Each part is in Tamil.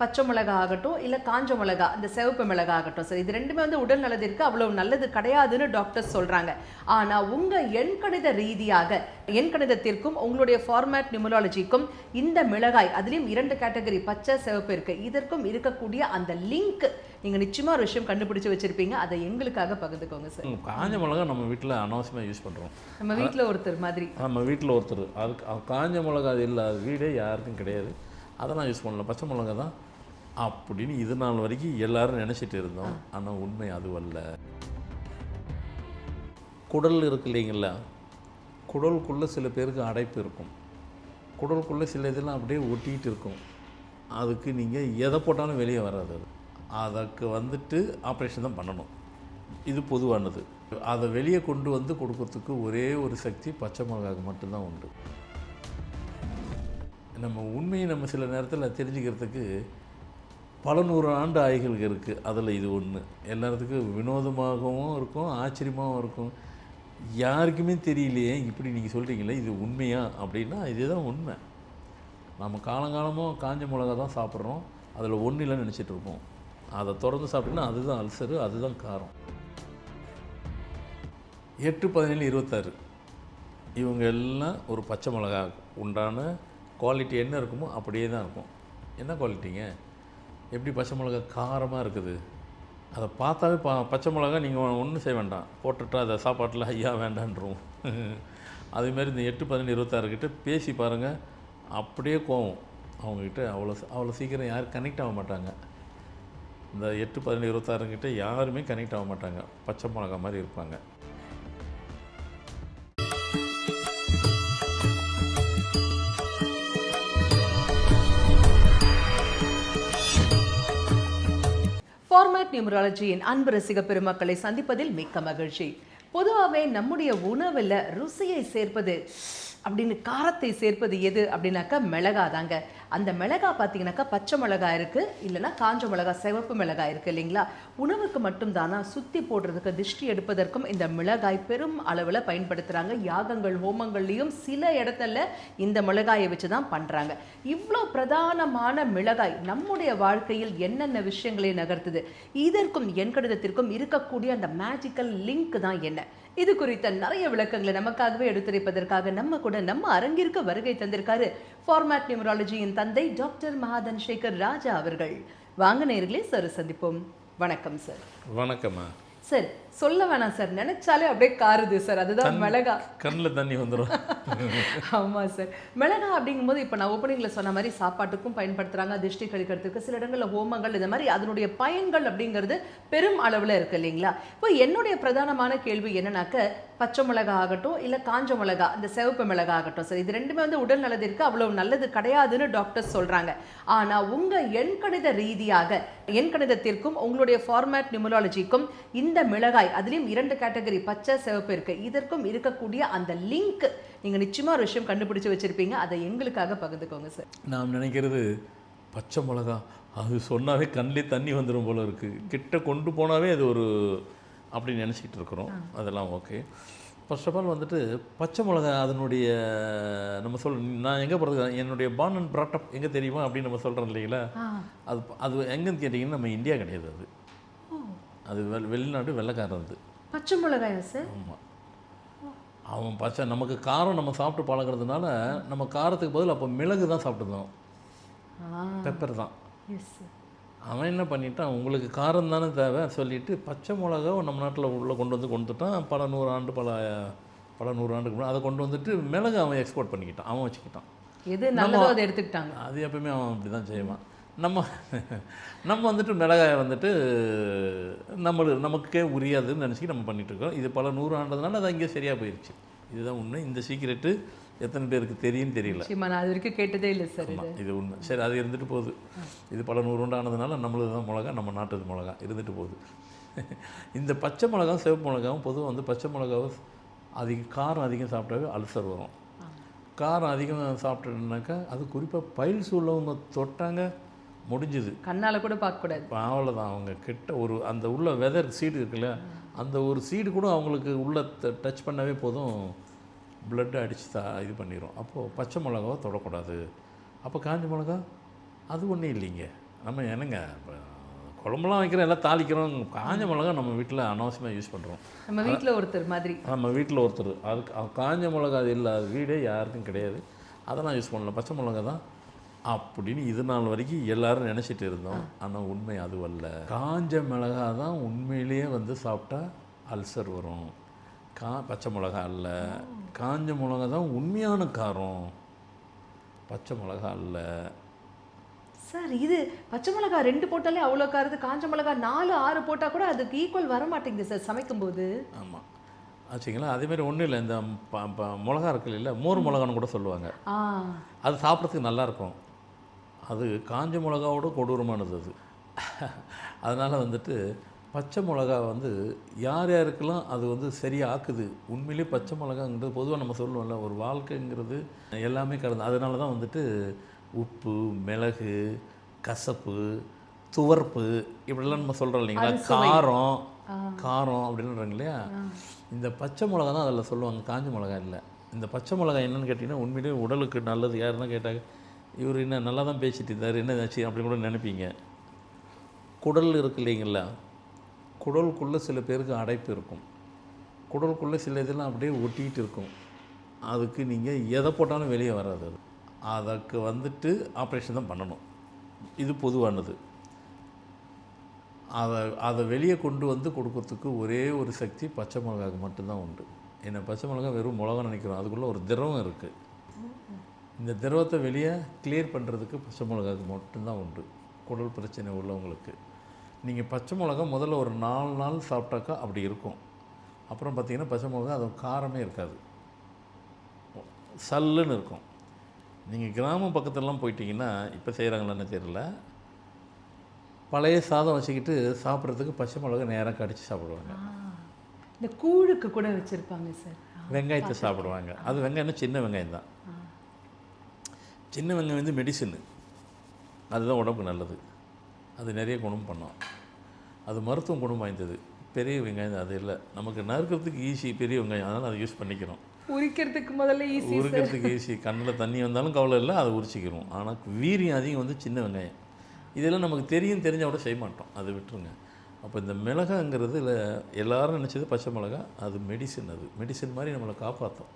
பச்சை மிளகா ஆகட்டும் இல்லை காஞ்ச மிளகா இந்த சிவப்பு மிளகா ஆகட்டும் சார், இது ரெண்டுமே வந்து உடல் நலத்திற்கு அவ்வளவு நல்லது கிடையாதுன்னு டாக்டர்ஸ் சொல்றாங்க. ஆனா உங்க எண்கணித ரீதியாக எண்கணிதத்திற்கும் உங்களுடைய ஃபார்மேட் நியூமராலஜிக்கும் இந்த மிளகாய் அதுலயும் 2 கேட்டகரி பச்சை சிவப்பு இருக்கு, இதற்கும் இருக்கக்கூடிய அந்த லிங்க் நீங்க நிச்சயமா ஒரு விஷயம் கண்டுபிடிச்சு வச்சிருப்பீங்க. அதை எங்களுக்காக பகிர்ந்துக்கோங்க சார். காஞ்ச மிளகா நம்ம வீட்டில் அனாவசியமாக யூஸ் பண்ணுறோம். நம்ம வீட்டில் ஒருத்தர் மாதிரி நம்ம வீட்டில் ஒருத்தர் அதுக்கு காஞ்ச மிளகா அது இல்லை, அது வீடே யாருக்கும் கிடையாது, அதெல்லாம் யூஸ் பண்ணல, பச்சை மிளகா தான் அப்படின்னு இது நாள் வரைக்கும் எல்லாரும் நினச்சிட்டு இருந்தோம். ஆனால் உண்மை அதுவல்ல. குடல் இருக்கு இல்லைங்களா, குடலுக்குள்ளே சில பேருக்கு அடைப்பு இருக்கும், குடலுக்குள்ளே சில இதெல்லாம் அப்படியே ஒட்டிகிட்டு இருக்கும். அதுக்கு நீங்கள் எதை போட்டாலும் வெளியே வராது. அதுக்கு வந்துட்டு ஆப்ரேஷன் தான் பண்ணணும். இது பொதுவானது. அதை வெளியே கொண்டு வந்து கொடுக்கறதுக்கு ஒரே ஒரு சக்தி பச்சை மிளகாவுக்கு மட்டும்தான் உண்டு. நம்ம உண்மையை நம்ம சில நேரத்தில் தெரிஞ்சுக்கிறதுக்கு பல 100 ஆண்டு ஆய்கள் இருக்குது. அதில் இது ஒன்று எல்லாத்துக்கும் வினோதமாகவும் இருக்கும், ஆச்சரியமாகவும் இருக்கும். யாருக்குமே தெரியலையே இப்படி நீங்கள் சொல்கிறீங்களே இது உண்மையா அப்படின்னா இதுதான் உண்மை. நம்ம காலங்காலமாக காஞ்ச மிளகா தான் சாப்பிட்றோம், அதில் ஒன்றும் இல்லைன்னு நினச்சிட்டு இருப்போம். அதை திறந்து சாப்பிட்டோன்னா அதுதான் அல்சரு, அதுதான் காரம். 8, 17, 26 இவங்க எல்லாம் ஒரு பச்சை மிளகா உண்டான குவாலிட்டி என்ன இருக்குமோ அப்படியே தான் இருக்கும். என்ன குவாலிட்டிங்க? எப்படி பச்சை மிளகா காரமாக இருக்குது, அதை பார்த்தாவே பச்சை மிளகா நீங்கள் ஒன்றும் செய்ய வேண்டாம், போட்டுட்டா அதை சாப்பாட்டில் ஐயா வேண்டான்றோம். அதேமாதிரி இந்த 8, 17, 26 கிட்ட பேசி பாருங்கள், அப்படியே கோவம். அவங்கக்கிட்ட அவ்வளோ சீக்கிரம் யாரும் கனெக்ட் ஆக மாட்டாங்க. இந்த 8, 17, 26 கிட்ட யாருமே கனெக்ட் ஆக மாட்டாங்க, பச்சை மிளகா மாதிரி இருப்பாங்க. ஃபார்மேட் நியூமராலஜியின் அன்பு ரசிக பெருமக்களை சந்திப்பதில் மிக்க மகிழ்ச்சி. பொதுவாகவே நம்முடைய உணவில் ருசியை சேர்ப்பது அப்படின்னு காரத்தை சேர்ப்பது எது அப்படின்னாக்கா மிளகா தாங்க. அந்த மிளகா பார்த்தீங்கன்னாக்கா பச்சை மிளகா இருக்குது, இல்லைனா காஞ்ச மிளகா சிவப்பு மிளகாய் இருக்குது இல்லைங்களா. உணவுக்கு மட்டும்தானா, சுற்றி போடுறதுக்கு திஷ்டி எடுப்பதற்கும் இந்த மிளகாய் பெரும் அளவில் பயன்படுத்துகிறாங்க. யாகங்கள் ஹோமங்கள்லேயும் சில இடத்துல இந்த மிளகாயை வச்சு தான் பண்ணுறாங்க. இவ்வளோ பிரதானமான மிளகாய் நம்முடைய வாழ்க்கையில் என்னென்ன விஷயங்களை நகர்த்துது, இதற்கும் எண்கணிதத்திற்கும் இருக்கக்கூடிய அந்த மேஜிக்கல் லிங்க் தான் என்ன, இது குறித்த நிறைய விளக்கங்களை நமக்காகவே எடுத்துரைப்பதற்காக நம்ம அரங்கிற்கு வருகை தந்திருக்காரு ஃபார்மேட் நியூமராலஜியின் தந்தை டாக்டர் மகாதன் சேகர் ராஜா அவர்கள். வாங்க நேயர்களே, சார் சந்திப்போம். வணக்கம் சார். வணக்கம்மா. சார் சொல்ல வேணாம் சார், நினைச்சாலே அப்படியே காருது சார், அதுதான் மிளகா. கண்ணில் தண்ணி வந்துடும். ஆமாம் சார், மிளகா அப்படிங்கும்போது இப்போ நான் ஓப்பனிங்கில் சொன்ன மாதிரி சாப்பாட்டுக்கும் பயன்படுத்துகிறாங்க, திருஷ்டி கழிக்கிறதுக்கு, சில இடங்களில் ஹோமங்கள், இந்த மாதிரி அதனுடைய பயன்கள் அப்படிங்கிறது பெரும் அளவில் இருக்குது இல்லைங்களா. இப்போ என்னுடைய பிரதானமான கேள்வி என்னன்னாக்க, பச்சை மிளகா ஆகட்டும் இல்லை காஞ்ச மிளகா இந்த சிவப்பு மிளகா ஆகட்டும் சார், இது ரெண்டுமே வந்து உடல் நலத்திற்கு அவ்வளவு நல்லது கிடையாதுன்னு டாக்டர்ஸ் சொல்கிறாங்க. ஆனால் உங்கள் எண்கணித ரீதியாக எண்கணிதத்திற்கும் உங்களுடைய ஃபார்மேட் நியூமராலஜிக்கும் இந்த மிளகாய் அதுலேயும் 2 கேட்டகரி பச்சை சிவப்பு இருக்கு, இதற்கும் இருக்கக்கூடிய அந்த லிங்க் நீங்கள் நிச்சயமாக ஒரு விஷயம் கண்டுபிடிச்சு வச்சுருப்பீங்க. அதை எங்களுக்காக பகிர்ந்துக்கோங்க சார். நான் நினைக்கிறது பச்சை மிளகா அது சொன்னாவே கண்ணிலே தண்ணி வந்துடும் போல இருக்குது. கிட்ட கொண்டு போனாவே அது ஒரு அப்படி நினச்சிக்கிட்டு இருக்கிறோம். அதெல்லாம் ஓகே. ஃபர்ஸ்ட் ஆஃப் ஆல் வந்துட்டு பச்சை மிளகா அதனுடைய நம்ம நான் எங்கே போகிறது, என்னுடைய பார்ன் அண்ட் ப்ராட்டப் எங்கே தெரியுமா அப்படின்னு நம்ம சொல்கிறோம் இல்லைங்களா. அது எங்கேன்னு கேட்டிங்கன்னா நம்ம இந்தியா கிடையாது, அது வெளிநாடு வெள்ளைக்காரன். அது பச்சை மிளகாயா சார்? ஆமாம். அவன் பச்சை நமக்கு காரம் நம்ம சாப்பிட்டு பழகிறதுனால நம்ம காரத்துக்கு பதில் அப்போ மிளகு தான் சாப்பிட்டுருந்தோம், பெப்பர் தான். அவன் என்ன பண்ணிட்டான், உங்களுக்கு காரம் தானே தேவை சொல்லிட்டு பச்சை மிளகாவை நம்ம நாட்டில் உள்ளே கொண்டுட்டான். பல நூறு ஆண்டுக்கு அதை கொண்டு வந்துட்டு மிளகு அவன் எக்ஸ்போர்ட் பண்ணிக்கிட்டான், அவன் வச்சுக்கிட்டான். எது நல்லதோ அதை எடுத்துக்கிட்டாங்க. அது எப்பவுமே அவன் அப்படி தான் செய்வான். நம்ம வந்துட்டு மிளகாயை வந்துட்டு நமக்கே உரியாதுன்னு நினச்சிக்கி நம்ம பண்ணிகிட்ருக்கோம். இது பல 100 ஆண்டதுனால அது அங்கேயே சரியாக போயிடுச்சு. இதுதான் உண்மை. இந்த சீக்கிரட்டு எத்தனை பேருக்கு தெரியும்னு தெரியல. நான் அது வரைக்கும் கேட்டதே இல்லை சார். இது உண்மை. சரி, அது இருந்துட்டு போகுது. இது பல 100 ஆனதுனால நம்மளது தான் மிளகா, நம்ம நாட்டு மிளகா இருந்துட்டு போகுது. இந்த பச்சை மிளகாவும் சிவப்பு மிளகாவும் பொதுவாக வந்து பச்சை மிளகாவும் காரம் அதிகம் சாப்பிட்டாவே அல்சர் வரும். காரம் அதிகமாக சாப்பிட்டோம்னாக்கா அது குறிப்பாக பைல்ஸ் உள்ளவங்க தொட்டாங்க முடிஞ்சுது, கண்ணால் கூட பார்க்கக்கூடாது. அவ்வளோதான். அவங்க கிட்ட அந்த உள்ள வெதர் சீடு இருக்குல்ல, அந்த ஒரு சீடு கூட அவங்களுக்கு உள்ளே டச் பண்ணவே போதும், பிளட்டு அடித்து இது பண்ணிடும். அப்போது பச்சை மிளகாவை தொடக்கூடாது. அப்போ காஞ்ச மிளகா அது ஒன்றும் இல்லைங்க, நம்ம என்னங்க இப்போ குழம்புலாம் வைக்கிறோம், எல்லாம் தாளிக்கிறோம். காஞ்ச மிளகா நம்ம வீட்டில் அனாவசியமாக யூஸ் பண்ணுறோம். நம்ம வீட்டில் ஒருத்தர் மாதிரி. நம்ம வீட்டில் ஒருத்தர் அதுக்கு காஞ்ச மிளகா அது இல்லாத வீடே யாருக்கும் கிடையாது. அதெல்லாம் யூஸ் பண்ணல, பச்சை மிளகா தான் அப்படின்னு இது நாள் வரைக்கும் எல்லாரும் நினச்சிட்டு இருந்தோம். ஆனால் உண்மை அதுவல்ல. காஞ்ச மிளகா தான் உண்மையிலேயே வந்து சாப்பிட்டா அல்சர் வரும். பச்சை மிளகா அல்ல. காஞ்ச மிளகா தான் உண்மையான காரம், பச்சை மிளகா அல்ல. சார் இது பச்சை மிளகா 2 போட்டாலே அவ்வளோ காருது, காஞ்ச மிளகா 4 6 போட்டால் கூட அதுக்கு ஈக்குவல் வர மாட்டேங்குது சார் சமைக்கும்போது. ஆமாம் ஆச்சுங்களா. அதேமாரி ஒன்றும் இல்லை, இந்த மிளகா இருக்கு இல்லை, மோர் மிளகான்னு கூட சொல்லுவாங்க. அது சாப்பிட்றதுக்கு நல்லாயிருக்கும். அது காஞ்ச மிளகாவோட கொடூரமானது அது. அதனால் வந்துட்டு பச்சை மிளகா வந்து யார் யாருக்கெல்லாம் அது வந்து சரியாக ஆக்குது. உண்மையிலே பச்சை மிளகாங்கிறது பொதுவாக நம்ம சொல்லுவோம்ல, ஒரு வாழ்க்கைங்கிறது எல்லாமே கலந்து. அதனால தான் வந்துட்டு உப்பு, மிளகு, கசப்பு, துவர்ப்பு இப்படிலாம் நம்ம சொல்கிறோம் இல்லைங்களா. காரம் அப்படின்றாங்க இல்லையா. இந்த பச்சை மிளகா தான் அதில் சொல்லுவாங்க, காஞ்ச மிளகா இல்லை. இந்த பச்சை மிளகா என்னென்னு கேட்டிங்கன்னா உண்மையிலே உடலுக்கு நல்லது. யாருன்னா கேட்டாங்க, இவர் என்ன நல்லா தான் பேசிட்டு இருந்தார், என்ன ஆச்சு அப்படின்னு கூட நினைப்பீங்க. குடல் இருக்கு இல்லைங்களா, குடலுக்குள்ளே சில பேருக்கு அடைப்பு இருக்கும். குடலுக்குள்ளே சில இதெல்லாம் அப்படியே ஒட்டிகிட்டு இருக்கும். அதுக்கு நீங்கள் எதை போட்டாலும் வெளியே வராது. அது அதுக்கு வந்துட்டு ஆப்ரேஷன் தான் பண்ணணும். இது பொதுவானது. அதை வெளியே கொண்டு வந்து கொடுக்கறதுக்கு ஒரே ஒரு சக்தி பச்சை மிளகாவுக்கு மட்டும்தான் உண்டு. ஏன்னா பச்சை மிளகா வெறும் மிளகா நினைக்கிறோம், அதுக்குள்ளே ஒரு திரவம் இருக்குது. இந்த திரவத்தை வெளியே கிளியர் பண்ணுறதுக்கு பச்சை மிளகாவுக்கு மட்டும்தான் உண்டு. குடல் பிரச்சனை உள்ளவங்களுக்கு நீங்கள் பச்சை மிளகா முதல்ல ஒரு 4 நாள் சாப்பிட்டாக்கா அப்படி இருக்கும். அப்புறம் பார்த்திங்கன்னா பச்சை மிளகா அது காரமே இருக்காது, சல்லுன்னு இருக்கும். நீங்கள் கிராமம் பக்கத்துலலாம் போயிட்டீங்கன்னா, இப்போ செய்கிறாங்களான்னு தெரியல, பழைய சாதம் வச்சுக்கிட்டு சாப்பிட்றதுக்கு பச்சை மிளகா நேராக கடிச்சு சாப்பிடுவாங்க. இந்த கூழுக்கு கூட வச்சுருப்பாங்க சார். வெங்காயத்தை சாப்பிடுவாங்க. அது வெங்காயம்னா சின்ன வெங்காயம் தான். சின்ன வெங்காயம் வந்து மெடிசனு, அதுதான் உடம்புக்கு நல்லது. அது நிறைய குணம் பண்ணோம். அது மருத்துவம் குணம் வாய்ந்தது. பெரிய வெங்காயம் அது இல்லை, நமக்கு நறுக்கிறதுக்கு ஈஸி பெரிய வெங்காயம், அதனால் அதை யூஸ் பண்ணிக்கிறோம். உரிக்கிறதுக்கு முதல்ல ஈஸி, உரிக்கிறதுக்கு ஈஸி. கண்ணில் தண்ணி வந்தாலும் கவலை இல்லை, அதை உரிச்சிக்கிறோம். ஆனால் வீரியம் அதிகம் வந்து சின்ன வெங்காயம். இதெல்லாம் நமக்கு தெரிஞ்சால் கூட செய்ய மாட்டோம், அதை விட்டுருங்க. அப்போ இந்த மிளகாங்கிறது இல்லை, எல்லோரும் நினச்சது பச்சை மிளகா, அது மெடிசன். அது மெடிசன் மாதிரி நம்மளை காப்பாற்றும்.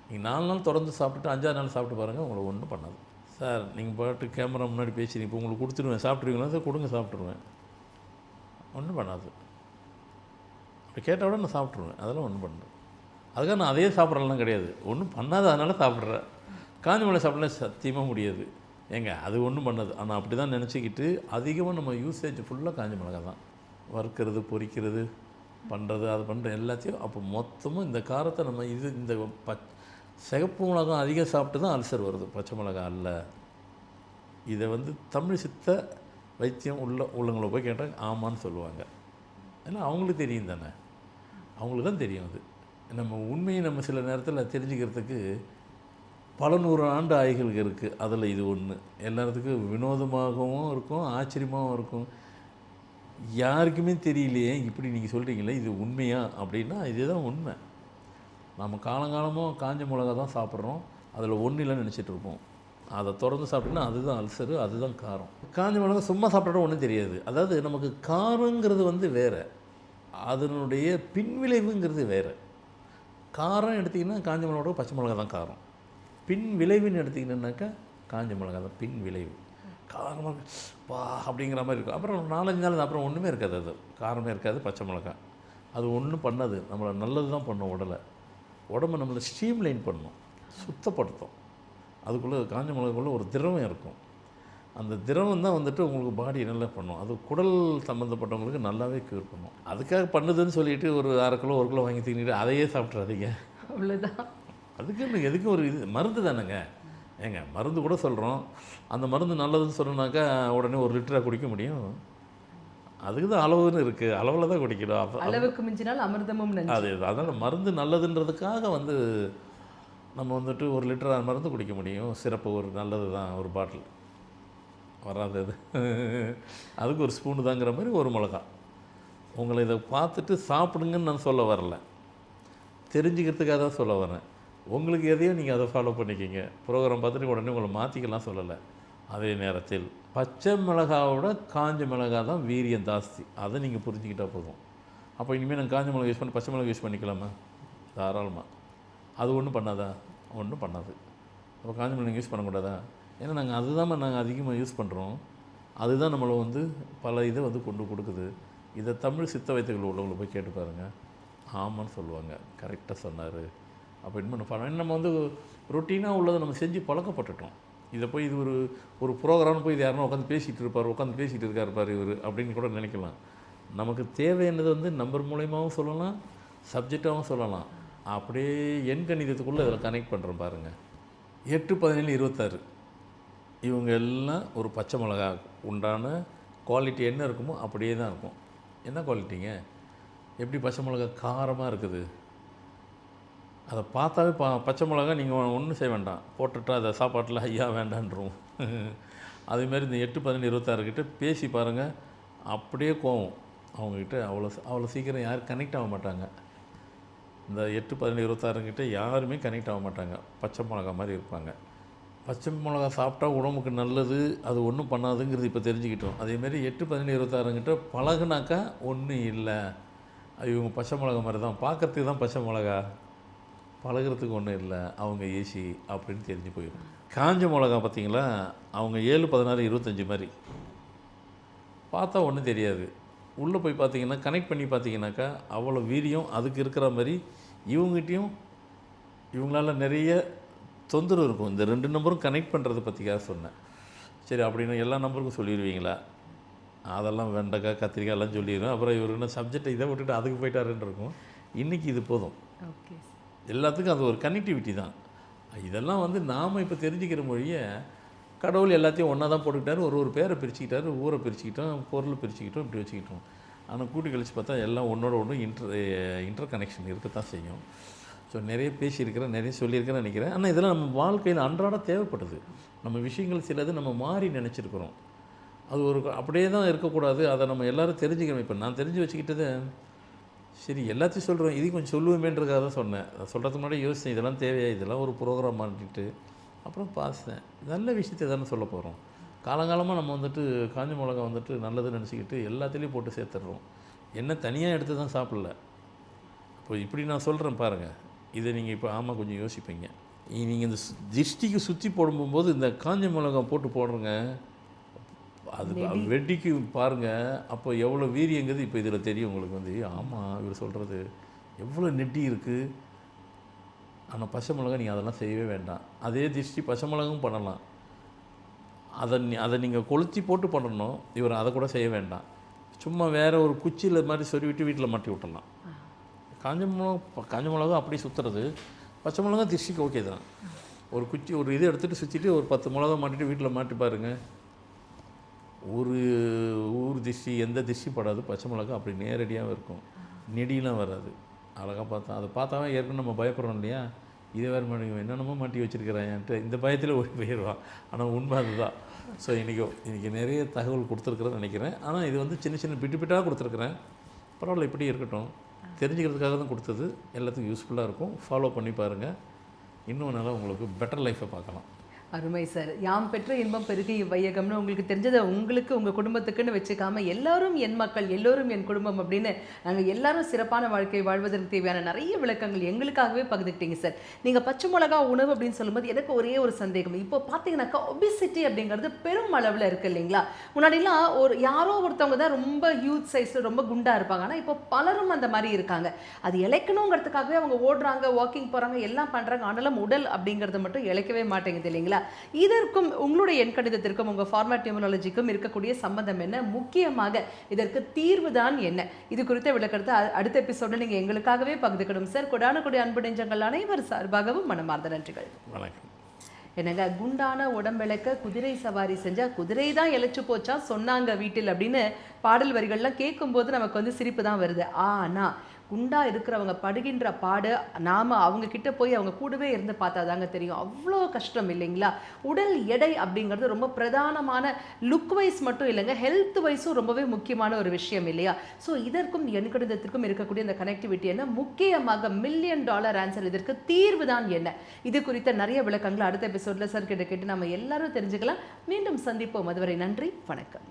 நீங்கள் 4 நாள் தொடர்ந்து சாப்பிட்டுட்டு 5ஆவது நாள் சாப்பிட்டு பாருங்கள், உங்களை ஒன்றும் பண்ணாது. சார் நீங்கள் பாட்டு கேமரா முன்னாடி பேசுறீங்க, இப்போ உங்களுக்கு கொடுத்துருவேன், சாப்பிட்ருவீங்களா சார்? கொடுங்க, சாப்பிட்ருவேன், ஒன்றும் பண்ணாது. அப்படி கேட்டால் விட நான் சாப்பிட்ருவேன், அதெல்லாம் ஒன்றும் பண்ணாது. அதுக்காக நான் அதே சாப்பிட்றலாம் கிடையாது, ஒன்றும் பண்ணாது அதனால் சாப்பிட்றேன். காஞ்ச மிளகா சாப்பிட்லாம் சத்தியமாக முடியாது ஏங்க, அது ஒன்றும் பண்ணாது. ஆனால் அப்படி தான் நினச்சிக்கிட்டு அதிகமாக நம்ம யூசேஜ் ஃபுல்லாக காஞ்ச மிளகா தான். வறுக்கிறது, பொரிக்கிறது, பண்ணுறது, அது பண்ணுற எல்லாத்தையும். அப்போ மொத்தமும் இந்த காரத்தை நம்ம இந்த சிகப்பு மிளகா அதிகம் சாப்பிட்டு தான் அல்சர் வருது, பச்சை மிளகா அல்ல. இதை வந்து தமிழ் சித்த வைத்தியம் உள்ளவங்களை போய் கேட்டால் ஆமான்னு சொல்லுவாங்க. ஏன்னா அவங்களுக்கு தெரியும் தானே, அவங்களுக்கு தான் தெரியும். அது நம்ம உண்மையை நம்ம சில நேரத்தில் தெரிஞ்சுக்கிறதுக்கு பல 100 ஆண்டு ஆய்வுகள் இருக்குது. அதில் இது ஒன்று. எல்லாத்துக்கும் வினோதமாகவும் இருக்கும், ஆச்சரியமாகவும் இருக்கும். யாருக்குமே தெரியலையே இப்படி நீங்கள் சொல்கிறீங்களே இது உண்மையா அப்படின்னா இதுதான் உண்மை. நம்ம காலங்காலமாக காஞ்ச மிளகா தான் சாப்பிட்றோம், அதில் ஒன்றும் இல்லைன்னு நினச்சிட்டு இருப்போம். அதை தொடர்ந்து சாப்பிட்டோன்னா அதுதான் அல்சரு, அதுதான் காரம். காஞ்ச மிளகா சும்மா சாப்பிட்டா ஒன்றும் தெரியாது. அதாவது நமக்கு காரங்கிறது வந்து வேறு, அதனுடைய பின்விளைவுங்கிறது வேறு. காரம் எடுத்திங்கன்னா காஞ்ச மிளகா பச்சை மிளகா தான் காரம். பின் விளைவுன்னு எடுத்திங்கன்னாக்கா காஞ்ச மிளகா தான் பின் விளைவு. காரமாக வா அப்படிங்கிற மாதிரி இருக்கும். அப்புறம் 4-5 நாள் அப்புறம் ஒன்றுமே இருக்காது, அது காரமே இருக்காது பச்சை மிளகா. அது ஒன்றும் பண்ணாது, நம்மளை நல்லது தான் பண்ணும். உடம்பை நம்மளை ஸ்ட்ரீம்லைன் பண்ணும், சுத்தப்படுத்தும். அதுக்குள்ளே காஞ்ச மிளகாக்குள்ளே ஒரு திரவம் இருக்கும். அந்த திரவம் தான் வந்துட்டு உங்களுக்கு பாடி நல்லா பண்ணும். அது குடல் சம்மந்தப்பட்டவங்களுக்கு நல்லாவே க்யூர் பண்ணும். அதுக்காக பண்ணுதுன்னு சொல்லிட்டு ஒரு 1/2 கிலோ 1 கிலோ வாங்கி தின்னுட்டு அதையே சாப்பிட்றாதீங்க, அவ்வளோதான். அதுக்கு எதுக்கும் ஒரு இது மருந்து தானேங்க. ஏங்க மருந்து கூட சொல்கிறோம், அந்த மருந்து நல்லதுன்னு சொன்னாக்கா உடனே 1 லிட்டராக குடிக்க முடியும்? அதுக்கு தான் அளவுன்னு இருக்குது, அளவில் தான் குடிக்கணும். அளவுக்கு மிஞ்சினால் அமிர்தமும் நஞ்சு. அது அதனால் மருந்து நல்லதுன்றதுக்காக வந்து நம்ம வந்துட்டு 1 லிட்டர் மருந்து குடிக்க முடியும்? சிறப்பு ஒரு நல்லது தான், ஒரு பாட்டில் வராது அது. அதுக்கு ஒரு ஸ்பூனு தாங்கிற மாதிரி 1 மிளகா. உங்களை இதை பார்த்துட்டு சாப்பிடுங்கன்னு நான் சொல்ல வரல, தெரிஞ்சுக்கிறதுக்காக தான் சொல்ல வரேன். உங்களுக்கு எதையோ நீங்கள் அதை ஃபாலோ பண்ணிக்கிங்க. ப்ரோக்ராம் பார்த்துட்டு உடனே உங்களை மாற்றிக்கலாம் சொல்லலை. அதே நேரத்தில் பச்சை மிளகாவோட காஞ்ச மிளகா தான் வீரியம் ஜாஸ்தி. அதை நீங்கள் புரிஞ்சுக்கிட்டால் போதும். அப்போ இனிமேல் நாங்கள் காஞ்ச மிளகா யூஸ் பண்ணி பச்சை மிளகா யூஸ் பண்ணிக்கலாமா? தாராளமாக. அது ஒன்றும் பண்ணாதா? ஒன்றும் பண்ணாது. அப்போ காஞ்ச மிளகா யூஸ் பண்ணக்கூடாதா? ஏன்னா நாங்கள் அதிகமாக யூஸ் பண்ணுறோம். அதுதான் நம்மளை பல இதை கொண்டு கொடுக்குது. இதை தமிழ் சித்த வைத்தியர்கள் உள்ளவங்களை போய் கேட்டு பாருங்கள், ஆமான்னு சொல்லுவாங்க. கரெக்டாக சொன்னார். அப்போ இன்னும் பண்ண நம்ம ரொட்டீனாக உள்ளதை நம்ம செஞ்சு பழக்கப்பட்டுட்டோம். இதை போய் இது ஒரு ப்ரோக்ராம் போய் இது யாருன்னா உட்காந்து பேசிகிட்டு இருக்கார் பாரு இவர் அப்படின்னு கூட நினைக்கலாம். நமக்கு தேவையானது நம்பர் மூலயமாவும் சொல்லலாம், சப்ஜெக்டாகவும் சொல்லலாம். அப்படியே எண் கணிதத்துக்குள்ளே இதில் கனெக்ட் பண்ணுறோம் பாருங்கள். 8, 17, 26 இவங்க எல்லாம் ஒரு பச்சை மிளகா உண்டான குவாலிட்டி என்ன இருக்குமோ அப்படியே தான் இருக்கும். என்ன குவாலிட்டிங்க? எப்படி பச்சை மிளகா காரமாக இருக்குது, அதை பார்த்தாவே பச்சை மிளகா நீங்கள் ஒன்றும் செய்ய வேண்டாம், போட்டுட்டா அதை சாப்பாட்டில் ஐயா வேண்டான்றோம். அதேமாதிரி இந்த 8, 17, 26 கிட்ட பேசி பாருங்கள், அப்படியே கோவம். அவங்கக்கிட்ட அவ்வளோ சீக்கிரம் யாரும் கனெக்ட் ஆக மாட்டாங்க. இந்த 8, 17, 26 கிட்ட யாருமே கனெக்ட் ஆக மாட்டாங்க. பச்சை மிளகா மாதிரி இருப்பாங்க. பச்சை மிளகா சாப்பிட்டா உடம்புக்கு நல்லது, அது ஒன்றும் பண்ணாதுங்கிறது இப்போ தெரிஞ்சுக்கிட்டோம். அதேமாரி 8, 17, 26 கிட்ட பழகுனாக்கா ஒன்றும் இல்லை, இவங்க பச்சை மிளகா மாதிரி தான், பார்க்குறதுக்கு தான் பச்சை மிளகா, பழகிறதுக்கு ஒன்றும் இல்லை, அவங்க ஏசி அப்படின்னு தெரிஞ்சு போயிடும். காஞ்ச மிளகா பார்த்திங்களா, அவங்க 7, 16, 25 மாதிரி பார்த்தா ஒன்றும் தெரியாது. உள்ளே போய் பார்த்தீங்கன்னா கனெக்ட் பண்ணி பார்த்தீங்கன்னாக்கா அவ்வளோ வீரியம் அதுக்கு இருக்கிற மாதிரி இவங்ககிட்டையும் இவங்களால நிறைய தொந்தரவு இருக்கும். இந்த 2 நம்பரும் கனெக்ட் பண்ணுறது பற்றிக்காக சொன்னேன். சரி, அப்படின்னு எல்லா நம்பருக்கும் சொல்லிடுவீங்களா? அதெல்லாம் வெண்டைக்காய் கத்திரிக்காய் எல்லாம் சொல்லிடுவேன். அப்புறம் இவர் என்ன சப்ஜெக்டை இதை விட்டுட்டு அதுக்கு போயிட்டாருன்னு இருக்கும். இன்றைக்கி இது போதும். ஓகே, எல்லாத்துக்கும் அது ஒரு கனெக்டிவிட்டி தான். இதெல்லாம் நாம் இப்போ தெரிஞ்சுக்கிற மொழியை கடவுள் எல்லாத்தையும் ஒன்றா தான் போட்டுக்கிட்டாரு. ஒரு பேரை பிரிச்சுக்கிட்டாரு, ஊரை பிரிச்சுக்கிட்டோம், பொருளை பிரிச்சுக்கிட்டோம், இப்படி வச்சுக்கிட்டோம். ஆனால் கூட்டி கழிச்சு பார்த்தா எல்லாம் ஒன்றோட ஒன்று இன்டர் கனெக்ஷன் இருக்கத்தான் செய்யும். ஸோ நிறைய பேசியிருக்கிறேன், நிறைய சொல்லியிருக்கிறேன்னு நினைக்கிறேன். ஆனால் இதெல்லாம் நம்ம வாழ்க்கையில் அன்றாட தேவைப்படுது. நம்ம விஷயங்கள் சிலது நம்ம மாறி நினச்சிருக்கிறோம். அது அப்படியே தான் இருக்கக்கூடாது. அதை நம்ம எல்லோரும் தெரிஞ்சுக்கணும். இப்போ நான் தெரிஞ்சு வச்சுக்கிட்டது சரி எல்லாத்தையும் சொல்கிறோம், இதையும் கொஞ்சம் சொல்லுவேமேன்றதுக்காக தான் சொன்னேன். அதை சொல்கிறதுக்கு முன்னாடி யோசித்தேன், இதெல்லாம் தேவையா, இதெல்லாம் ஒரு ப்ரோக்ராம் பண்ணிட்டு அப்புறம் பார்த்தேன், நல்ல விஷயத்தை தானே சொல்ல போகிறோம். காலங்காலமாக நம்ம காஞ்ச மிளகா நல்லதுன்னு நினச்சிக்கிட்டு எல்லாத்துலேயும் போட்டு சேர்த்துடுறோம். என்ன தனியாக எடுத்து தான் சாப்பிடல. இப்போ இப்படி நான் சொல்கிறேன் பாருங்கள், இதை நீங்கள் இப்போ ஆமாம் கொஞ்சம் யோசிப்பீங்க. நீங்கள் இந்த திருஷ்டிக்கு சுற்றி போடும்போது இந்த காஞ்ச மிளகா போட்டு போடுறங்க, அது வெட்டிக்கு பாருங்கள். அப்போ எவ்வளோ வீரியங்கிறது இப்போ இதில் தெரியும் உங்களுக்கு. ஆமாம் இவர் சொல்கிறது எவ்வளோ நெட்டி இருக்குது. ஆனால் பச்சை மிளகா நீங்கள் அதெல்லாம் செய்யவே வேண்டாம். அதே திருஷ்டி பச்சை மிளகும் பண்ணலாம். அதை நீங்கள் கொளுத்தி போட்டு பண்ணணும். இவர் அதை கூட செய்ய வேண்டாம். சும்மா வேறு ஒரு குச்சியில் மாதிரி சொருவிட்டு வீட்டில் மாட்டி விட்டுடலாம். காஞ்ச மிளகா அப்படி சுற்றுறது, பச்சை மிளகா திருஷ்டிக்கு ஓகே தான். ஒரு குச்சி ஒரு இது எடுத்துகிட்டு சுற்றிட்டு ஒரு 10 மிளகா மாட்டிட்டு வீட்டில் மாட்டி பாருங்கள், ஒரு ஊர் திஷ்டி எந்த திஷ்டி படாது. பச்சை மிளகா அப்படி நேரடியாக இருக்கும், நெடியெலாம் வராது. அழகாக பார்த்தா அதை பார்த்தாவே ஏற்கனவே நம்ம பயப்படுறோம் இல்லையா, இதை வேறு மாட்டி என்னென்னமோ மாட்டி வச்சுருக்கிறேன்ட்டு இந்த பயத்தில் ஓடி போயிடுவான். ஆனால் உண்மை அதுதான். ஸோ இன்றைக்கி நிறைய தகவல் கொடுத்துருக்குறேன்னு நினைக்கிறேன். ஆனால் இது சின்ன சின்ன பிட்டாக கொடுத்துருக்குறேன். பரவாயில்ல, இப்படி இருக்கட்டும். தெரிஞ்சுக்கிறதுக்காக தான் கொடுத்தது. எல்லாத்துக்கும் யூஸ்ஃபுல்லாக இருக்கும். ஃபாலோ பண்ணி பாருங்கள். இன்னும் நல்லா உங்களுக்கு பெட்டர் லைஃப்பை பார்க்கலாம். அருமை சார். யாம் பெற்ற இன்பம் பெருகி வையகம்னு உங்களுக்கு தெரிஞ்சதை உங்களுக்கு உங்கள் குடும்பத்துக்குன்னு வச்சுக்காம எல்லாரும் என் மக்கள், எல்லோரும் என் குடும்பம் அப்படின்னு நாங்கள் எல்லாரும் சிறப்பான வாழ்க்கை வாழ்வதற்கு தேவையான நிறைய விளக்கங்கள் எங்களுக்காகவே பகிர்ந்துக்கிட்டீங்க சார். நீங்கள் பச்சை மிளகா உணவு அப்படின்னு சொல்லும்போது எனக்கு ஒரே ஒரு சந்தேகம். இப்போ பார்த்தீங்கன்னாக்கா ஒபிசிட்டி அப்படிங்கிறது பெரும் அளவில் இருக்குது இல்லைங்களா? முன்னாடிலாம் யாரோ ஒருத்தவங்க தான் ரொம்ப ஹியூஜ் சைஸில் ரொம்ப குண்டாக இருப்பாங்க. ஆனால் இப்போ பலரும் அந்த மாதிரி இருக்காங்க. அது இழைக்கணுங்கிறதுக்காகவே அவங்க ஓடுறாங்க, வாக்கிங் போகிறாங்க, எல்லாம் பண்ணுறாங்க. ஆனாலும் உடல் அப்படிங்கிறது மட்டும் இழைக்கவே மாட்டேங்குது இல்லைங்களா? இதற்கும் உங்களுடைய எண் கணிதத்திற்கும் உங்கள் ஃபார்மேட் நியூமராலஜிக்கும் இருக்கக்கூடிய சம்பந்தம் என்ன? முக்கியமாக இதற்கு தீர்வு தான் என்ன? இது குறித்த விளக்கத்தை அடுத்த எபிசோடில் நீங்கள் எங்களுக்காகவே பகிர்ந்துக்கணும் சார். கொடான அன்பு நெஞ்சங்கள் அனைவர் சார்பாகவும் மனமார்ந்த நன்றிகள். வணக்கம். என்னங்க, குண்டான உடம்பிழக்க குதிரை சவாரி செஞ்சா குதிரை தான் இழைச்சு போச்சா சொன்னாங்க வீட்டில் அப்படின்னு பாடல் வரிகள்லாம் கேட்கும்போது நமக்கு சிரிப்பு தான் வருது. ஆனால் குண்டா இருக்கிறவங்க படுகின்ற பாடு நாம அவங்க கிட்ட போய் அவங்க கூடவே இருந்து பார்த்தாதாங்க தெரியும். அவ்வளோ கஷ்டம் இல்லைங்களா? உடல் எடை அப்படிங்கிறது ரொம்ப பிரதானமான லுக் வைஸ் மட்டும் இல்லைங்க, ஹெல்த் வைஸும் ரொம்பவே முக்கியமான ஒரு விஷயம் இல்லையா? ஸோ இதற்கும் எண்கணிதத்திற்கும் இருக்கக்கூடிய இந்த கனெக்டிவிட்டி என்ன, முக்கியமாக $1,000,000 ஆன்சர், இதற்கு தீர்வு தான் என்ன, இது குறித்த நிறைய விளக்கங்களை அடுத்த எபிசோட்ல சார் கிட்ட கேட்டு நம்ம எல்லாரும் தெரிஞ்சுக்கலாம். மீண்டும் சந்திப்போம். அதுவரை நன்றி, வணக்கம்.